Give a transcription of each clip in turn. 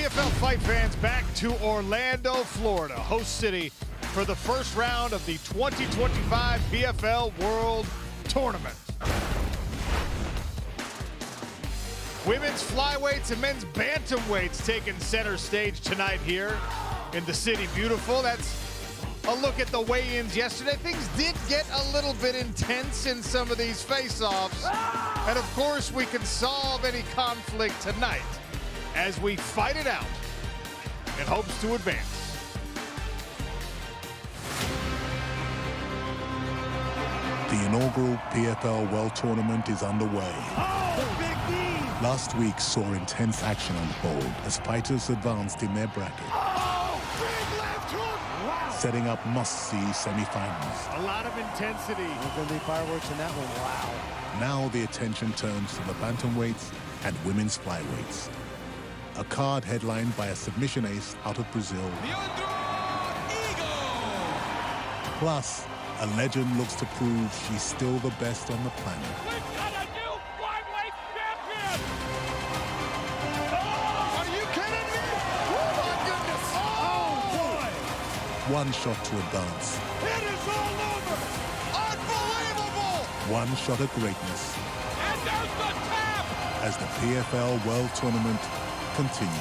PFL fight fans, back to Orlando, Florida, host city for the first round of the 2025 PFL World Tournament. Women's flyweights and men's bantamweights taking center stage tonight here in the city beautiful. That's a look at the weigh-ins yesterday. Things did get a little bit intense in some of these face-offs. And of course, we can solve any conflict tonight as we fight it out in hopes to advance. The inaugural PFL World Tournament is underway. Last week saw intense action unfold as fighters advanced in their bracket. Setting up must-see semifinals. A lot of intensity. There's going to be fireworks in that one. Wow. Now the attention turns to the bantamweights and women's flyweights. A card headlined by a submission ace out of Brazil. Plus, a legend looks to prove she's still the best on the planet. We've got a new flyweight champion! Oh, are you kidding me? Oh my goodness! Oh boy! One shot to advance. It is all over! Unbelievable! One shot at greatness. And there's the tap! As the PFL World Tournament continues.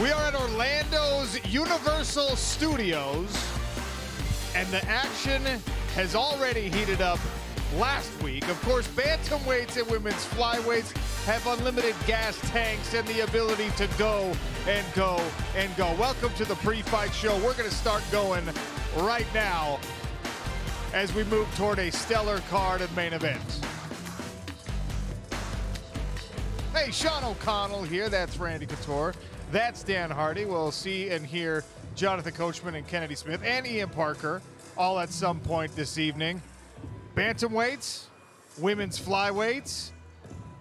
We are at Orlando's Universal Studios, and the action has already heated up last week. Of course, bantamweights and women's flyweights have unlimited gas tanks and the ability to go and go and go. Welcome to the pre-fight show. We're going to start going right now as we move toward a stellar card and main event. Hey, Sean O'Connell here. That's Randy Couture. That's Dan Hardy. We'll see and hear Jonathan Coachman and Kennedy Smith and Ian Parker all at some point this evening. Bantamweights, women's flyweights.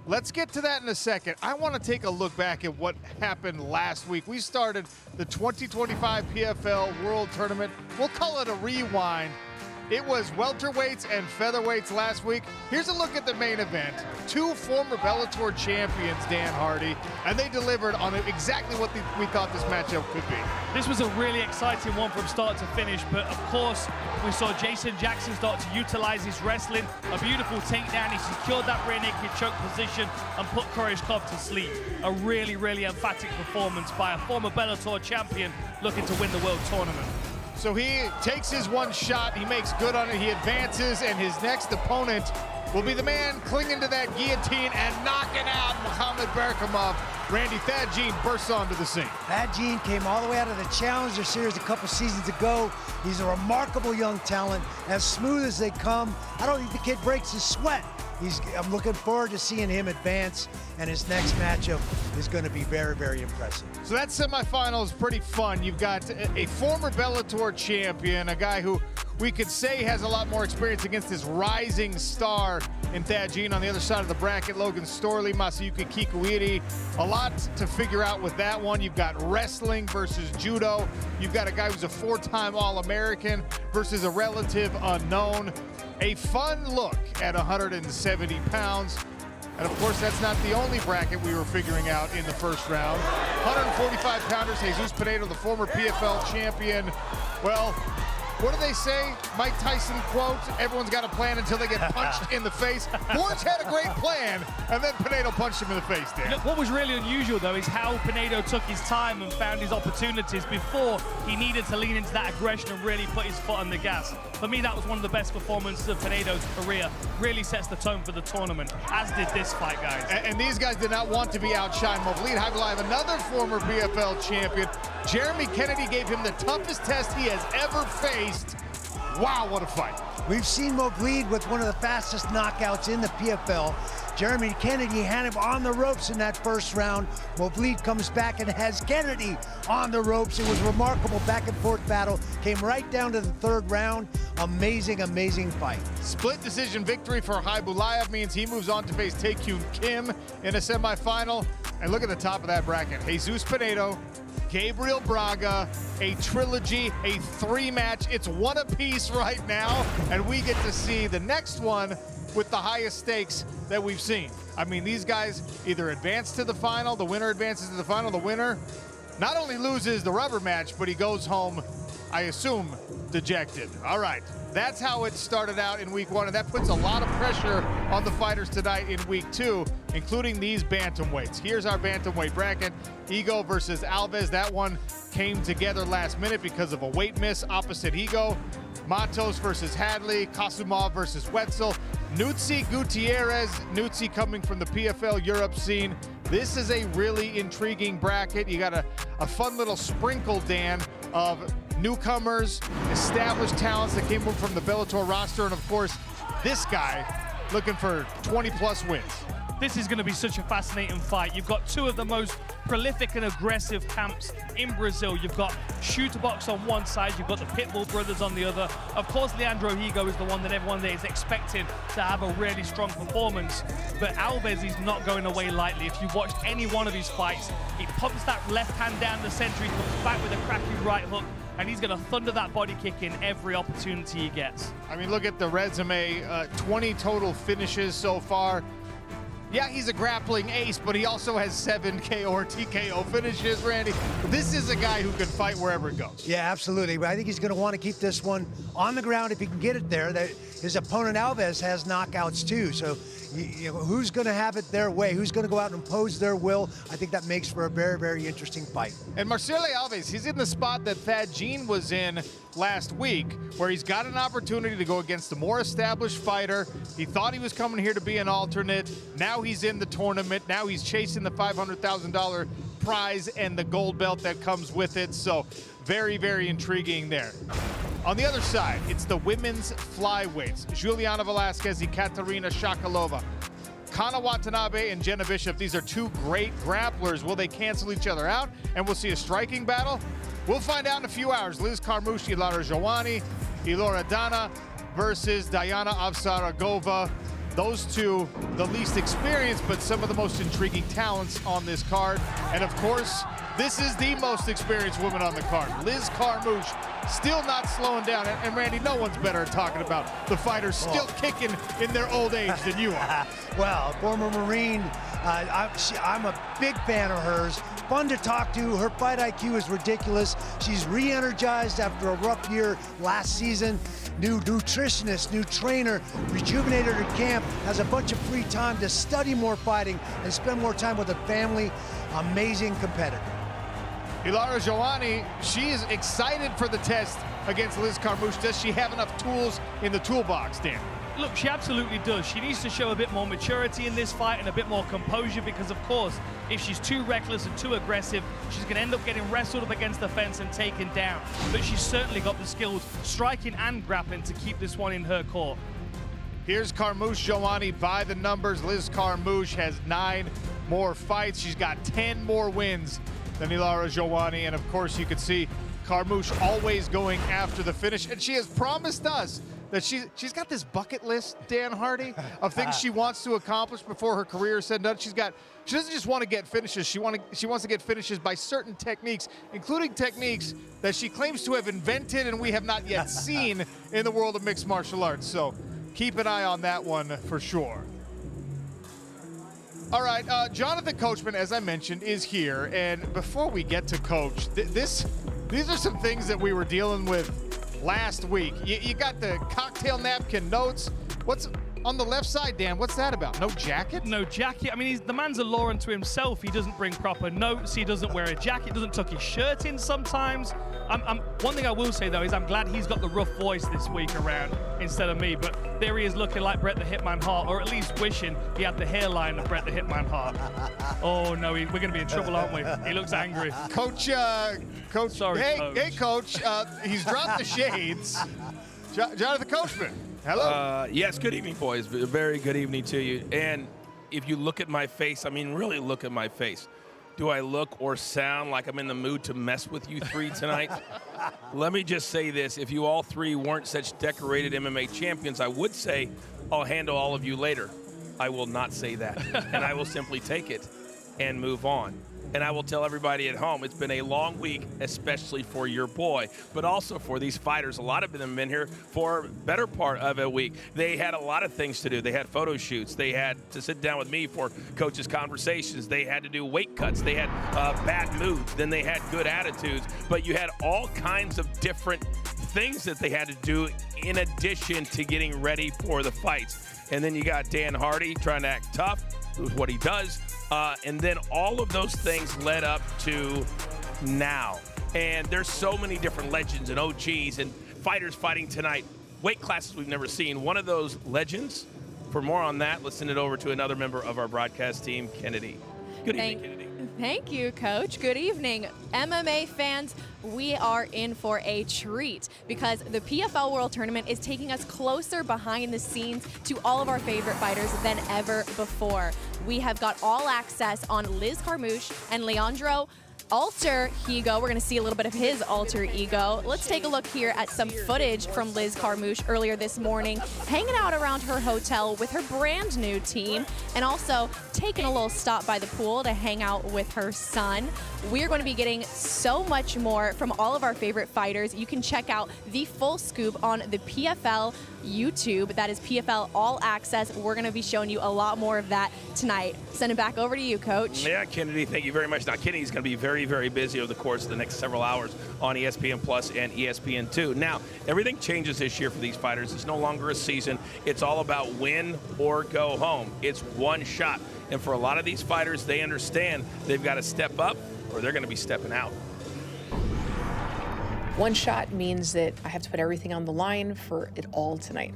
Let's get to that in a second. I want to take a look back at what happened last week. We started the 2025 PFL World Tournament. We'll call it a rewind. It was welterweights and featherweights last week. Here's a look at the main event. Two former Bellator champions, Dan Hardy, and they delivered on exactly what we thought this matchup could be. This was a really exciting one from start to finish, but of course, we saw Jason Jackson start to utilize his wrestling. A beautiful takedown. He secured that rear naked choke position and put Koreshkov to sleep. A really, really emphatic performance by a former Bellator champion looking to win the World Tournament. So he takes his one shot, he makes good on it, he advances, and his next opponent will be the man clinging to that guillotine and knocking out Muhammad Berkamov. Randy, Thad Gene bursts onto the scene. Thad Gene came all the way out of the Challenger Series a couple seasons ago. He's a remarkable young talent, as smooth as they come. I don't think the kid breaks his sweat. I'm looking forward to seeing him advance, and his next matchup is going to be very, very impressive. So that semifinal is pretty fun. You've got a former Bellator champion, a guy who we could say has a lot more experience against this rising star in Thad Gene. On the other side of the bracket, Logan Storley, Masayuki Kikuiri. A lot to figure out with that one. You've got wrestling versus judo. You've got a guy who's a four-time All-American versus a relative unknown. A fun look at 170 pounds. And of course, that's not the only bracket we were figuring out in the first round. 145 pounders, Jesus Pinedo, the former PFL champion. Well, what do they say? Mike Tyson quote, everyone's got a plan until they get punched in the face. Borge had a great plan, and then Pinedo punched him in the face, Dan. Look, what was really unusual, though, is how Pinedo took his time and found his opportunities before he needed to lean into that aggression and really put his foot on the gas. For me, that was one of the best performances of Pinedo's career. Really sets the tone for the tournament, as did this fight, guys. And these guys did not want to be outshined. Moblid Hagalive, another former PFL champion. Jeremy Kennedy gave him the toughest test he has ever faced. Wow, what a fight. We've seen Mo bleed with one of the fastest knockouts in the PFL. Jeremy Kennedy had him on the ropes in that first round. Movlid comes back and has Kennedy on the ropes. It was remarkable back and forth battle. Came right down to the third round. Amazing, amazing fight. Split decision victory for Haibulaev means he moves on to face Taekyun Kim in a semifinal. And look at the top of that bracket. Jesus Pinedo, Gabriel Braga, a trilogy, a 3-match. It's one apiece right now, and we get to see the next one with the highest stakes that we've seen. I mean, these guys either advance to the final, the winner advances to the final, the winner not only loses the rubber match, but he goes home, I assume, dejected. All right, that's how it started out in week 1, and that puts a lot of pressure on the fighters tonight in week 2, including these bantamweights. Here's our bantamweight bracket. Higo versus Alves. That one came together last minute because of a weight miss opposite Higo. Matos versus Hadley. Kasumov versus Wetzel. Nutsi Gutierrez. Nutsi coming from the PFL Europe scene. This is a really intriguing bracket. You got a fun little sprinkle, Dan, of newcomers, established talents that came from the Bellator roster, and of course, this guy looking for 20-plus wins. This is going to be such a fascinating fight. You've got two of the most prolific and aggressive camps in Brazil. You've got Shooterbox on one side, you've got the Pitbull brothers on the other. Of course, Leandro Higo is the one that everyone is expecting to have a really strong performance. But Alves is not going away lightly. If you've watched any one of his fights, he pumps that left hand down the center, he comes back with a cracking right hook, and he's going to thunder that body kick in every opportunity he gets. I mean, look at the resume, 20 total finishes so far. Yeah, he's a grappling ace, but he also has 7 KO or TKO finishes, Randy. This is a guy who can fight wherever it goes. Yeah, absolutely. But I think he's going to want to keep this one on the ground if he can get it there. His opponent Alves has knockouts too, so who's going to have it their way? Who's going to go out and impose their will? I think that makes for a very, very interesting fight. And Marcelo Alves, he's in the spot that Thad Jean was in last week, where he's got an opportunity to go against a more established fighter. He thought he was coming here to be an alternate. Now he's in the tournament. Now he's chasing the $500,000 prize and the gold belt that comes with it. So very, very intriguing there. On the other side, it's the women's flyweights. Juliana Velasquez and Katarina Shakalova. Kana Watanabe and Jenna Bishop, these are two great grapplers. Will they cancel each other out and we'll see a striking battle? We'll find out in a few hours. Liz Carmouche, Lara Joani, Elora Dana versus Diana Avsaragova. Those two, the least experienced, but some of the most intriguing talents on this card. And of course, this is the most experienced woman on the card. Liz Carmouche, still not slowing down. And Randy, no one's better at talking about the fighters still kicking in their old age than you are. Well, former Marine, I'm a big fan of hers. Fun to talk to. Her fight IQ is ridiculous. She's re-energized after a rough year last season. New nutritionist, new trainer, rejuvenated her camp, has a bunch of free time to study more fighting and spend more time with her family. Amazing competitor. Lara Joani, she is excited for the test against Liz Carmouche. Does she have enough tools in the toolbox, Dan? Look, she absolutely does. She needs to show a bit more maturity in this fight and a bit more composure because, of course, if she's too reckless and too aggressive, she's going to end up getting wrestled up against the fence and taken down. But she's certainly got the skills, striking and grappling, to keep this one in her court. Here's Carmouche Joani by the numbers. Liz Carmouche has 9 more fights. She's got 10 more wins than Lara Joani. And, of course, you can see Carmouche always going after the finish. And she has promised us that she's got this bucket list, Dan Hardy, of things she wants to accomplish before her career is said and done. She doesn't just want to get finishes. She wants to get finishes by certain techniques, including techniques that she claims to have invented and we have not yet seen in the world of mixed martial arts. So keep an eye on that one for sure. All right, Jonathan Coachman, as I mentioned, is here. And before we get to Coach, these are some things that we were dealing with last week. You got the cocktail napkin notes. What's on the left side, Dan? What's that about? No jacket? No jacket. I mean, the man's a law unto himself. He doesn't bring proper notes. He doesn't wear a jacket. Doesn't tuck his shirt in sometimes. One thing I will say, though, is I'm glad he's got the rough voice this week around instead of me. But there he is looking like Bret the Hitman Hart, or at least wishing he had the hairline of Bret the Hitman Hart. Oh, no, we're going to be in trouble, aren't we? He looks angry. Coach, Sorry, Coach. Hey, Coach. He's dropped the shades. Jonathan Coachman, hello. Yes, good evening, boys. Very good evening to you. And if you look at my face, I mean, really look at my face. Do I look or sound like I'm in the mood to mess with you three tonight? Let me just say this. If you all three weren't such decorated MMA champions, I would say I'll handle all of you later. I will not say that. And I will simply take it and move on. And I will tell everybody at home, it's been a long week, especially for your boy, but also for these fighters. A lot of them have been here for better part of a week. They had a lot of things to do. They had photo shoots. They had to sit down with me for coaches' conversations. They had to do weight cuts. They had bad moods. Then they had good attitudes. But you had all kinds of different things that they had to do in addition to getting ready for the fights. And then you got Dan Hardy trying to act tough, with what he does. And then all of those things led up to now. And there's so many different legends and OGs and fighters fighting tonight. Weight classes we've never seen. One of those legends. For more on that, let's send it over to another member of our broadcast team, Kennedy. Good evening, Kennedy. Thank you, Coach. Good evening. MMA fans, we are in for a treat because the PFL World Tournament is taking us closer behind the scenes to all of our favorite fighters than ever before. We have got all access on Liz Carmouche and Leandro Alter Ego. We're going to see a little bit of his alter ego. Let's take a look here at some footage from Liz Carmouche earlier this morning, hanging out around her hotel with her brand new team, and also taking a little stop by the pool to hang out with her son. We're going to be getting so much more from all of our favorite fighters. You can check out the full scoop on the PFL YouTube. That is PFL All Access. We're going to be showing you a lot more of that tonight. Send it back over to you, Coach. Yeah, Kennedy, thank you very much. Now, Kennedy's going to be very, very busy over the course of the next several hours on ESPN Plus and ESPN2. Now, everything changes this year for these fighters. It's no longer a season. It's all about win or go home. It's one shot. And for a lot of these fighters, they understand they've got to step up or they're going to be stepping out. One shot means that I have to put everything on the line for it all tonight.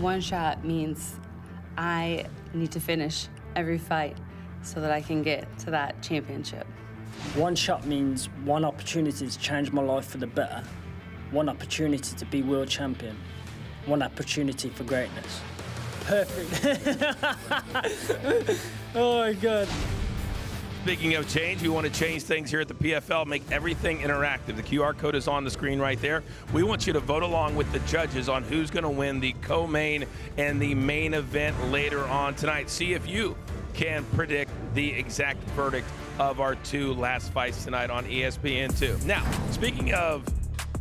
One shot means I need to finish every fight so that I can get to that championship. One shot means one opportunity to change my life for the better. One opportunity to be world champion. One opportunity for greatness. Perfect. Oh my God. Speaking of change, we want to change things here at the PFL, make everything interactive. The QR code is on the screen right there. We want you to vote along with the judges on who's going to win the co-main and the main event later on tonight. See if you can predict the exact verdict of our two last fights tonight on ESPN2. Now, speaking of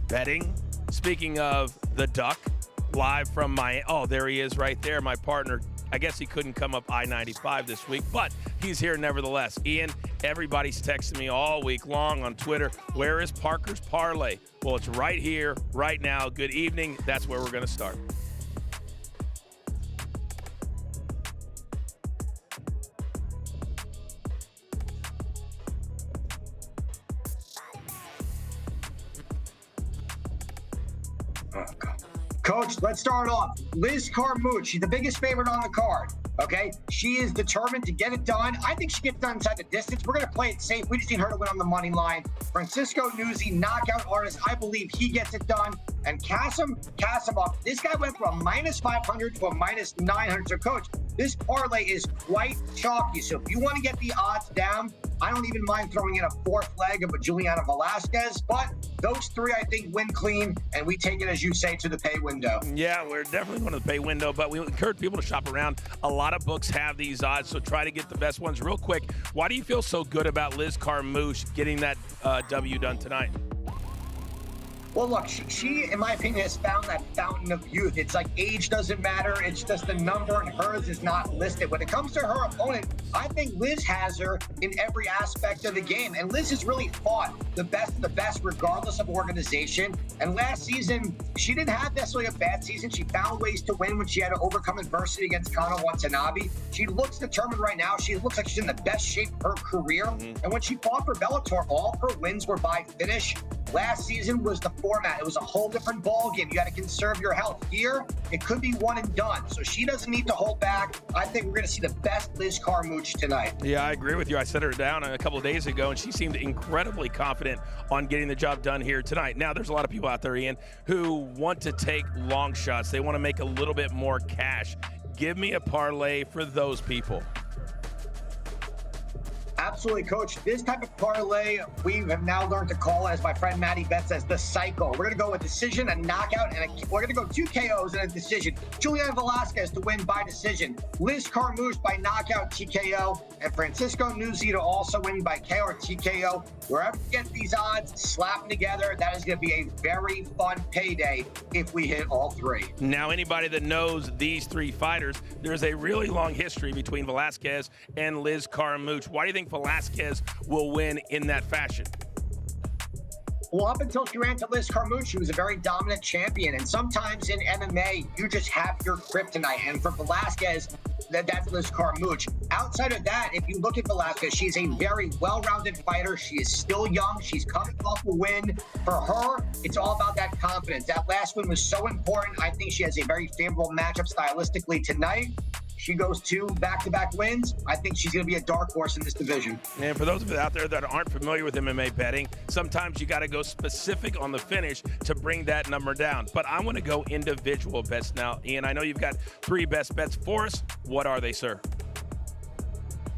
betting, speaking of the Duck, live from oh, there he is right there, my partner. I guess he couldn't come up I-95 this week, but he's here nevertheless. Ian, everybody's texting me all week long on Twitter, where is Parker's Parlay? Well, it's right here, right now. Good evening. That's where we're going to start. Coach, let's start off. Liz Carmouche, she's the biggest favorite on the card, okay? She is determined to get it done. I think she gets done inside the distance. We're going to play it safe. We just need her to win on the money line. Francisco Nuzzi, knockout artist. I believe he gets it done. And Kasimov, this guy went from a -500 to a -900. So, Coach, this parlay is quite chalky. So if you want to get the odds down, I don't even mind throwing in a fourth leg of a Juliana Velasquez, but those three, I think, win clean, and we take it, as you say, to the pay window. Yeah, we're definitely going to the pay window, but we encourage people to shop around. A lot of books have these odds, so try to get the best ones. Real quick, why do you feel so good about Liz Carmouche getting that W done tonight? Well, look, she, in my opinion, has found that fountain of youth. It's like age doesn't matter. It's just the number, and hers is not listed. When it comes to her opponent, I think Liz has her in every aspect of the game. And Liz has really fought the best, regardless of organization. And last season, she didn't have necessarily a bad season. She found ways to win when she had to overcome adversity against Kana Watanabe. She looks determined right now. She looks like she's in the best shape of her career. And when she fought for Bellator, all her wins were by finish. Last season was the format. It was a whole different ball game. You got to conserve your health. Here, it could be one and done. So she doesn't need to hold back. I think we're going to see the best Liz Carmouche tonight. Yeah, I agree with you. I set her down a couple of days ago, and she seemed incredibly confident on getting the job done here tonight. Now, there's a lot of people out there, Ian, who want to take long shots. They want to make a little bit more cash. Give me a parlay for those people. Absolutely, Coach. This type of parlay, we have now learned to call, as my friend Matty Bet says, the cycle. We're going to go with decision, a knockout, and we're going to go 2 KOs and a decision. Juliana Velasquez to win by decision. Liz Carmouche by knockout, TKO. And Francisco Nuzzi to also win by KO or TKO. Wherever you get these odds, slap them together. That is going to be a very fun payday if we hit all 3. Now, anybody that knows these 3 fighters, there's a really long history between Velasquez and Liz Carmouche. Why do you think Velasquez will win in that fashion? Well, up until she ran to Liz Carmouche, she was a very dominant champion. And sometimes in MMA, you just have your kryptonite. And for Velasquez, that's Liz Carmouche. Outside of that, if you look at Velasquez, she's a very well-rounded fighter. She is still young. She's coming off a win. For her, it's all about that confidence. That last win was so important. I think she has a very favorable matchup stylistically tonight. She goes 2 back-to-back wins. I think she's going to be a dark horse in this division. And for those of you out there that aren't familiar with MMA betting, sometimes you got to go specific on the finish to bring that number down. But I want to go individual bets now. Ian, I know you've got 3 best bets for us. What are they, sir?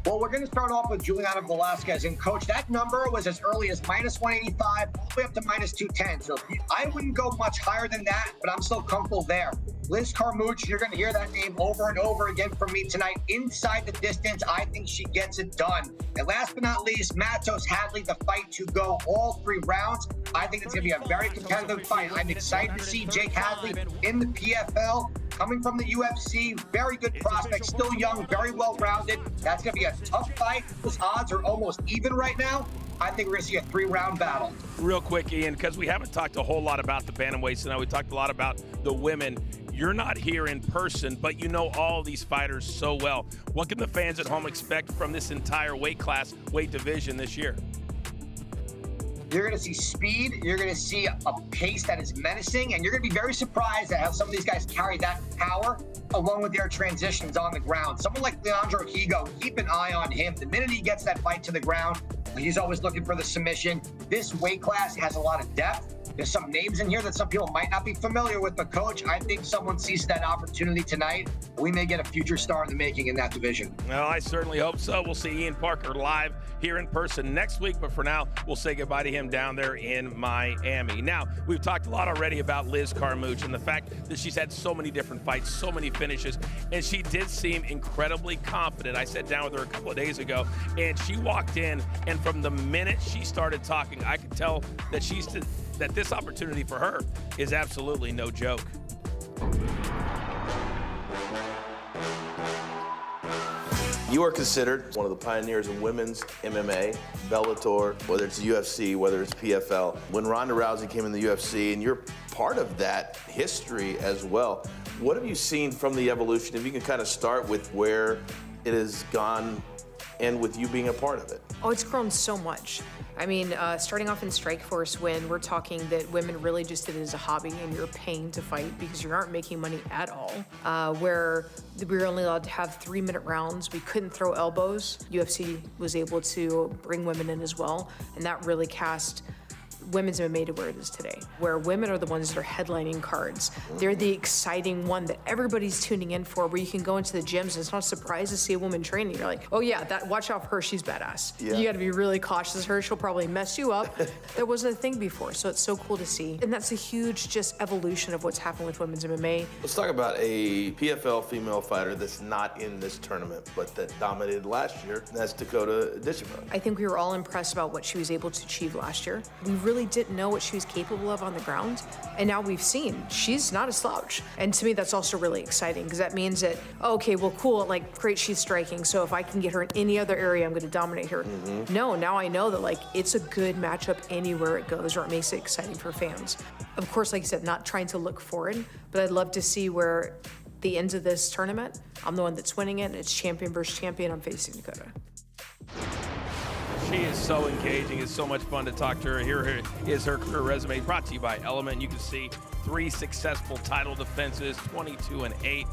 Well, we're going to start off with Juliana Velasquez. And, Coach, that number was as early as -185 all the way up to -210. So I wouldn't go much higher than that, but I'm still comfortable there. Liz Carmouche, you're going to hear that name over and over again from me tonight. Inside the distance, I think she gets it done. And last but not least, Matos Hadley, the fight to go all 3 rounds. I think it's going to be a very competitive fight. I'm excited to see Jake Hadley in the PFL. Coming from the UFC, very good prospect, still young, very well-rounded. That's going to be a tough fight. Those odds are almost even right now. I think we're going to see a 3-round battle. Real quick, Ian, because we haven't talked a whole lot about the bantamweights tonight. We talked a lot about the women. You're not here in person, but you know all these fighters so well. What can the fans at home expect from this entire weight class, weight division this year? You're going to see speed. You're going to see a pace that is menacing, and you're going to be very surprised at how some of these guys carry that power along with their transitions on the ground. Someone like Leandro Higo, keep an eye on him. The minute he gets that fight to the ground, he's always looking for the submission. This weight class has a lot of depth. There's some names in here that some people might not be familiar with, but Coach, I think someone sees that opportunity tonight. We may get a future star in the making in that division. Well, I certainly hope so. We'll see Ian Parker live here in person next week, but for now, we'll say goodbye to him down there in Miami. Now, we've talked a lot already about Liz Carmouche and the fact that she's had so many different fights, so many finishes, and she did seem incredibly confident. I sat down with her a couple of days ago, and she walked in, and from the minute she started talking, I could tell that that this opportunity for her is absolutely no joke. You are considered one of the pioneers of women's MMA, Bellator, whether it's UFC, whether it's PFL. When Ronda Rousey came in the UFC, and you're part of that history as well, what have you seen from the evolution? If you can kind of start with where it has gone and with you being a part of it. Oh, it's grown so much. I mean, starting off in Strikeforce, when we're talking that women really just did it as a hobby and you're paying to fight because you aren't making money at all, where we were only allowed to have 3-minute rounds. We couldn't throw elbows. UFC was able to bring women in as well, and that really cast women's MMA to where it is today, where women are the ones that are headlining cards. They're the exciting one that everybody's tuning in for, where you can go into the gyms and it's not a surprise to see a woman training. You're like, oh yeah, watch out for her, she's badass. Yeah. You gotta be really cautious of her, she'll probably mess you up. That wasn't a thing before, so it's so cool to see. And that's a huge just evolution of what's happened with women's MMA. Let's talk about a PFL female fighter that's not in this tournament, but that dominated last year, and that's Dakota Dishima. I think we were all impressed about what she was able to achieve last year. We really didn't know what she was capable of on the ground, and now we've seen she's not a slouch. And to me, that's also really exciting because that means that, oh, okay, well, cool, like, great, she's striking, so if I can get her in any other area, I'm going to dominate her. No, now I know that, like, it's a good matchup anywhere it goes, or it makes it exciting for fans. Of course, like I said, not trying to look forward, but I'd love to see where the ends of this tournament, I'm the one that's winning it, and it's champion versus champion. I'm facing Dakota. She is so engaging. It's so much fun to talk to her. Here is her career resume, brought to you by Element. You can see 3 successful title defenses, 22-8.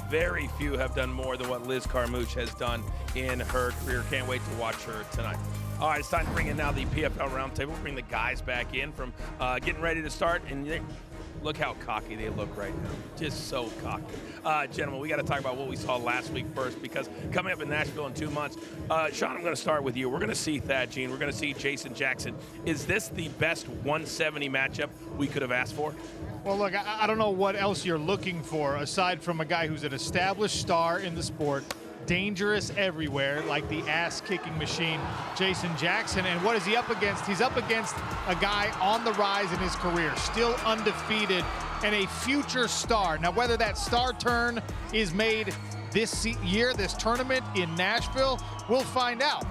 Very few have done more than what Liz Carmouche has done in her career. Can't wait to watch her tonight. All right, it's time to bring in now the PFL Roundtable. We'll bring the guys back in from getting ready to start. And Look how cocky they look right now. Just so cocky. Gentlemen, we got to talk about what we saw last week first, because coming up in Nashville in 2 months, Sean, I'm going to start with you. We're going to see Thad Gene. We're going to see Jason Jackson. Is this the best 170 matchup we could have asked for? Well, look, I don't know what else you're looking for aside from a guy who's an established star in the sport, dangerous everywhere, like the ass-kicking machine, Jason Jackson. And what is he up against? He's up against a guy on the rise in his career, still undefeated, and a future star. Now, whether that star turn is made this year, this tournament in Nashville, we'll find out.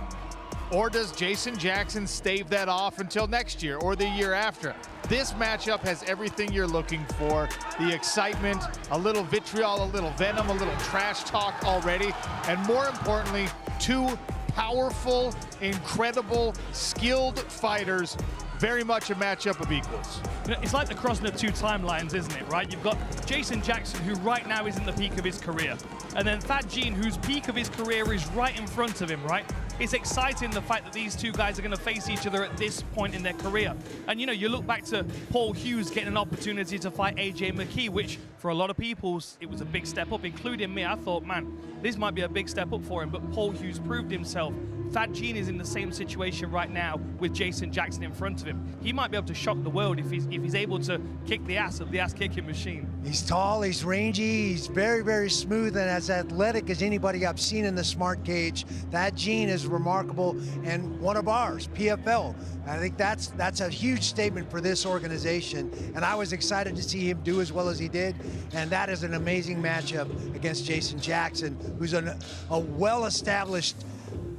Or does Jason Jackson stave that off until next year or the year after? This matchup has everything you're looking for. The excitement, a little vitriol, a little venom, a little trash talk already. And more importantly, two powerful, incredible, skilled fighters. Very much a matchup of equals. You know, it's like the crossing of two timelines, isn't it, right? You've got Jason Jackson, who right now is in the peak of his career. And then Thad Gene, whose peak of his career is right in front of him, right? It's exciting, the fact that these two guys are going to face each other at this point in their career. And, you know, you look back to Paul Hughes getting an opportunity to fight AJ McKee, which for a lot of people, it was a big step up, including me. I thought, man, this might be a big step up for him. But Paul Hughes proved himself. Thad Gene is in the same situation right now with Jason Jackson in front of him. He might be able to shock the world if he's able to kick the ass of the ass-kicking machine. He's tall, he's rangy, he's very, very smooth, and as athletic as anybody I've seen in the smart cage. Thad Gene is remarkable and one of ours, PFL. I think that's a huge statement for this organization, and I was excited to see him do as well as he did, and that is an amazing matchup against Jason Jackson, who's a well-established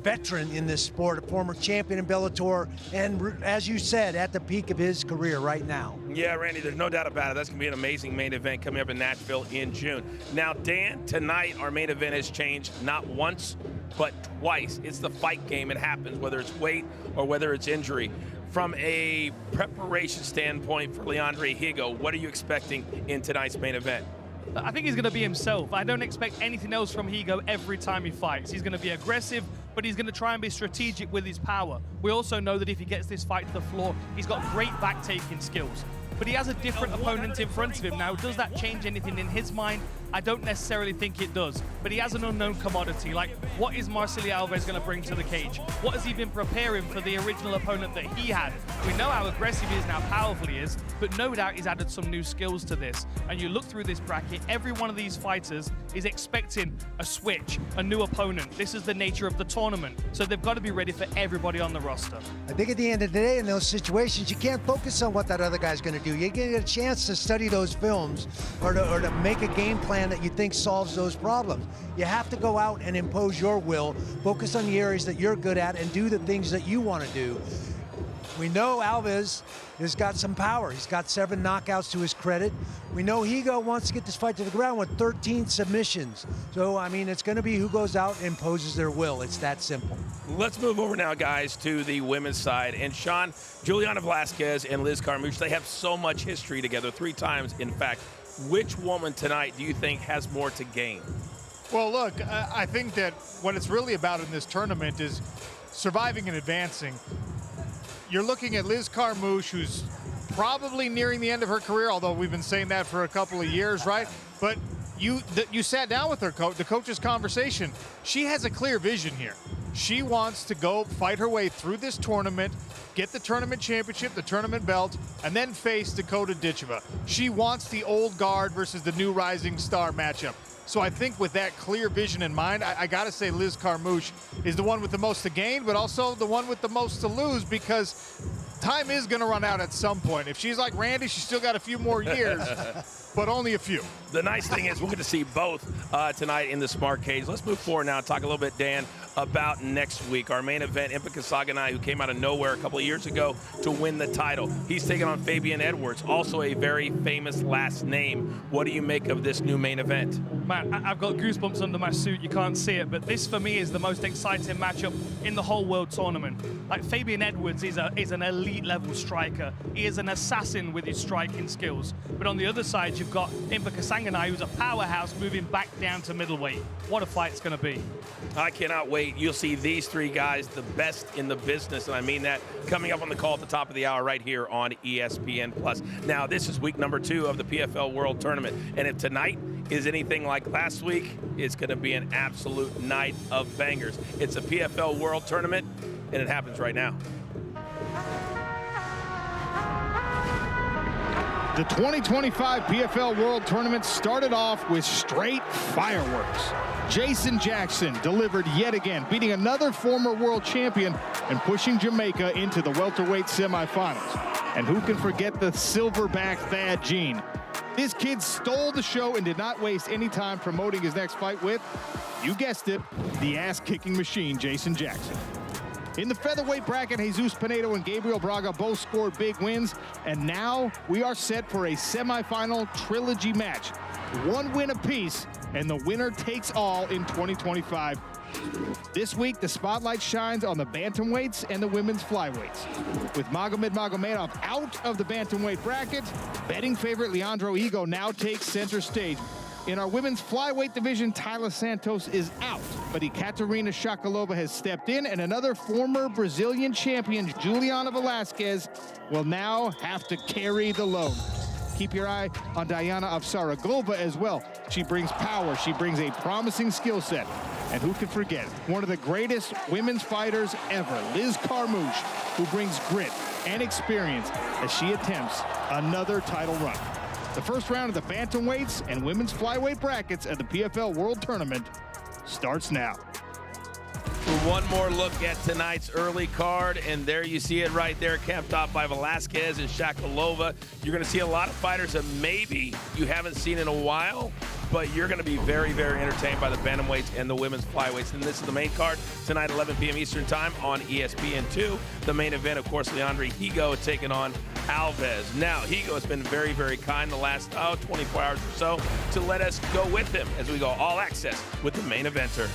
veteran in this sport, a former champion in Bellator, and as you said, at the peak of his career right now. Yeah, Randy, there's no doubt about it. That's going to be an amazing main event coming up in Nashville in June. Now, Dan, tonight our main event has changed not once, but twice. It's the fight game. It happens, whether it's weight or whether it's injury. From a preparation standpoint for Leandre Higo, what are you expecting in tonight's main event? I think he's going to be himself. I don't expect anything else from Higo every time he fights. He's going to be aggressive, but he's going to try and be strategic with his power. We also know that if he gets this fight to the floor, he's got great back-taking skills. But he has a different opponent in front of him now. Does that change anything in his mind? I don't necessarily think it does. But he has an unknown commodity. Like, what is Marcelo Alves going to bring to the cage? What has he been preparing for the original opponent that he had? We know how aggressive he is and how powerful he is, but no doubt he's added some new skills to this. And you look through this bracket, every one of these fighters is expecting a switch, a new opponent. This is the nature of the tournament. So they've got to be ready for everybody on the roster. I think at the end of the day, in those situations, you can't focus on what that other guy's going to do. You get a chance to study those films or to make a game plan that you think solves those problems. You have to go out and impose your will, focus on the areas that you're good at, and do the things that you want to do. We know Alves has got some power. He's got 7 knockouts to his credit. We know Higo wants to get this fight to the ground with 13 submissions. So, I mean, it's going to be who goes out and imposes their will. It's that simple. Let's move over now, guys, to the women's side. And Sean, Juliana Velasquez and Liz Carmouche, they have so much history together, 3 times, in fact. Which woman tonight do you think has more to gain? Well, look, I think that what it's really about in this tournament is surviving and advancing. You're looking at Liz Carmouche, who's probably nearing the end of her career, although we've been saying that for a couple of years, right? But you sat down with her coach, the coach's conversation. She has a clear vision here. She wants to go fight her way through this tournament, get the tournament championship, the tournament belt, and then face Dakota Ditcheva. She wants the old guard versus the new rising star matchup. So I think with that clear vision in mind, I got to say Liz Carmouche is the one with the most to gain, but also the one with the most to lose, because time is going to run out at some point. If she's like Randy, she's still got a few more years, but only a few. The nice thing is we're going to see both tonight in the smart cage. Let's move forward now and talk a little bit, Dan, about next week. Our main event, Impa Kasaganai, who came out of nowhere a couple of years ago to win the title. He's taking on Fabian Edwards, also a very famous last name. What do you make of this new main event? Man, I've got goosebumps under my suit. You can't see it, but this for me is the most exciting matchup in the whole World Tournament. Like, Fabian Edwards is an elite level striker. He is an assassin with his striking skills. But on the other side, you've got Impa Kasanganay, who's a powerhouse moving back down to middleweight. What a fight it's going to be. I cannot wait. You'll see these three guys, the best in the business, and I mean that, coming up on the call at the top of the hour right here on ESPN+. Now, this is week number 2 of the PFL World Tournament, and if tonight is anything like last week, it's going to be an absolute night of bangers. It's a PFL World Tournament, and it happens right now. The 2025 PFL World Tournament started off with straight fireworks. Jason Jackson delivered yet again, beating another former world champion and pushing Jamaica into the welterweight semifinals. And who can forget the silverback Thad Gene? This kid stole the show and did not waste any time promoting his next fight with, you guessed it, the ass-kicking machine, Jason Jackson. In the featherweight bracket, Jesus Pinedo and Gabriel Braga both scored big wins, and now we are set for a semifinal trilogy match. 1 win apiece, and the winner takes all in 2025. This week, the spotlight shines on the Bantamweights and the women's Flyweights. With Magomed Magomedov out of the Bantamweight bracket, betting favorite Leandro Higo now takes center stage. In our women's flyweight division, Tyler Santos is out, but Ekaterina Shakalova has stepped in, and another former Brazilian champion, Juliana Velasquez, will now have to carry the load. Keep your eye on Diana of Saragova as well. She brings power, she brings a promising skill set. And who can forget one of the greatest women's fighters ever, Liz Carmouche, who brings grit and experience as she attempts another title run. The first round of the Bantamweights and women's flyweight brackets at the PFL World Tournament starts now. One more look at tonight's early card, and there you see it right there, capped off by Velasquez and Shakalova. You're going to see a lot of fighters that maybe you haven't seen in a while, but you're going to be very, very entertained by the Bantamweights and the women's flyweights. And this is the main card tonight, 11 p.m. Eastern Time on ESPN2. The main event, of course, Leandro Higo taking on Alves. Now, Higo has been very, very kind the last 24 hours or so to let us go with him as we go all access with the main eventer.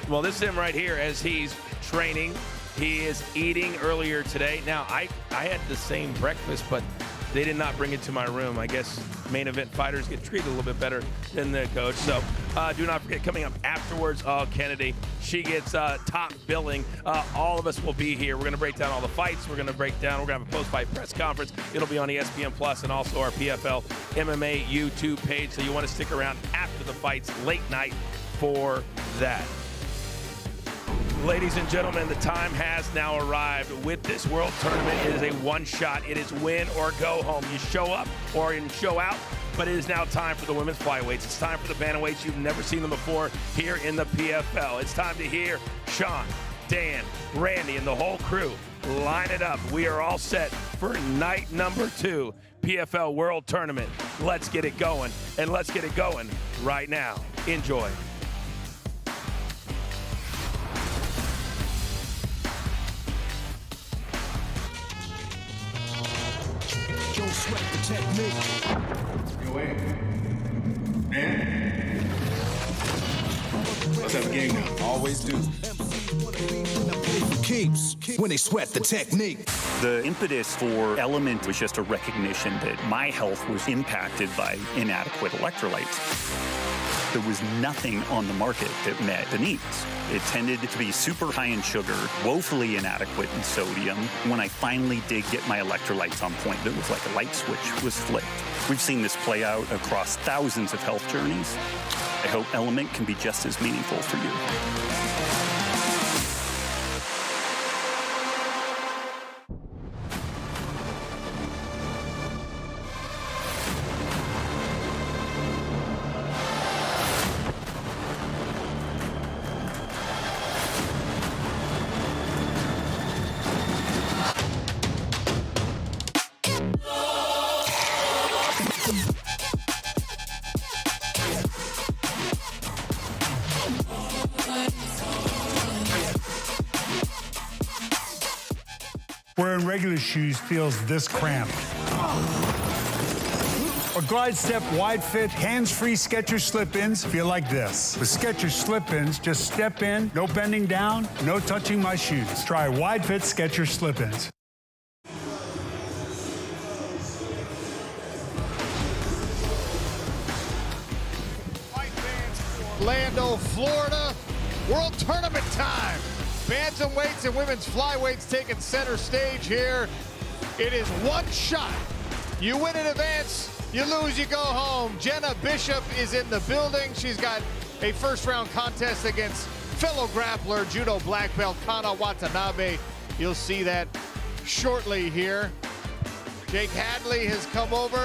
Well, this is him right here as he's training. He is eating earlier today. Now, I had the same breakfast, but they did not bring it to my room. I guess main event fighters get treated a little bit better than the coach. So do not forget, coming up afterwards, Kennedy, she gets top billing. All of us will be here. We're going to break down all the fights. We're going to have a post-fight press conference. It'll be on ESPN Plus and also our PFL MMA YouTube page. So you want to stick around after the fights, late night, for that. Ladies and gentlemen, the time has now arrived. With this World Tournament, it is a one-shot. It is win or go home. You show up or you show out, but it is now time for the women's flyweights. It's time for the bantamweights. You've never seen them before here in the PFL. It's time to hear Sean, Dan, Randy, and the whole crew line it up. We are all set for night number 2, PFL World Tournament. Let's get it going, and let's get it going right now. Enjoy. Don't sweat the technique. Yo, wait. Man. Let's have a game now. Always do. Keeps when they sweat the technique. The impetus for Element was just a recognition that my health was impacted by inadequate electrolytes. There was nothing on the market that met the needs. It tended to be super high in sugar, woefully inadequate in sodium. When I finally did get my electrolytes on point, it was like a light switch was flipped. We've seen this play out across thousands of health journeys. I hope Element can be just as meaningful for you. Wearing regular shoes feels this cramped. or glide step wide fit, hands-free Skechers slip-ins feel like this. With Skechers slip-ins, just step in, no bending down, no touching my shoes. Try wide fit Skechers slip-ins. Orlando, Florida, World Tournament time. Bantamweights and women's flyweights taking center stage here. It is one shot. You win in advance, you lose, you go home. Jenna Bishop is in the building. She's got a first-round contest against fellow grappler, judo black belt Kana Watanabe. You'll see that shortly here. Jake Hadley has come over.